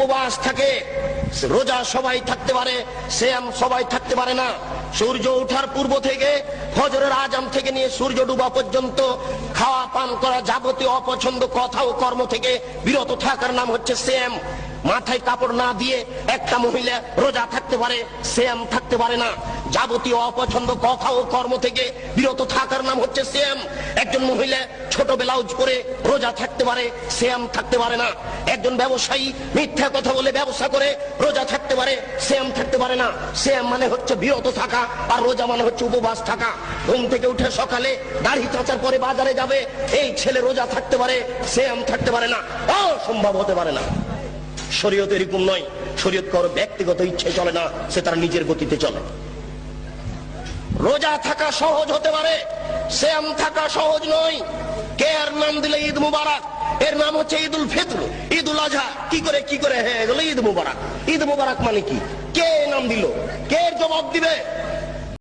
উপবাস থাকে। রোজা সবাই থাকতে পারে, সিয়াম সবাই থাকতে পারে না। সূর্য ওঠার পূর্ব থেকে ফজরের আজান থেকে নিয়ে সূর্য ডুবা পর্যন্ত খাওয়া পান করা যাবতীয় অপছন্দ কথা ও কর্ম থেকে বিরত থাকার নাম হচ্ছে সিয়াম। মাথায় কাপড় না দিয়ে একটা মহিলা রোজা থাকতে পারে, সিয়াম থাকতে পারে না। যাবতীয় অপছন্দ কথা ও কর্ম থেকে বিরত থাকার নাম হচ্ছে সিয়াম। একজন মহিলা ছোট ব্লাউজ পরে রোজা থাকতে পারে, সিয়াম থাকতে পারে না। একজন ব্যবসায়ী মিথ্যা কথা বলে ব্যবসা করে রোজা থাকতে পারে, সিয়াম থাকতে পারে না। সিয়াম মানে হচ্ছে বিরত থাকা, আর রোজা মানে হচ্ছে উপবাস থাকা। ঘুম থেকে উঠে সকালে দাড়ি চাঁচার পরে বাজারে যাবে, এই ছেলে রোজা থাকতে পারে, সিয়াম থাকতে পারে না। অসম্ভব হতে পারে না। শরীয়ত এরকম নয়। শরীয়ত কারো ব্যক্তিগত ইচ্ছে চলে না, সে তার নিজের গতিতে চলে। রোজা থাকা সহজ হতে পারে, সিয়াম থাকা সহজ নয়। কে এর নাম দিলে ঈদ মুবারক, এর নাম হচ্ছে ঈদুল ফিতর, ঈদুল আজহা। কি করে হয়ে গেল ঈদ মুবারক? ঈদ মুবারক মানে কি? কে নাম দিল? কে জবাব দিবে?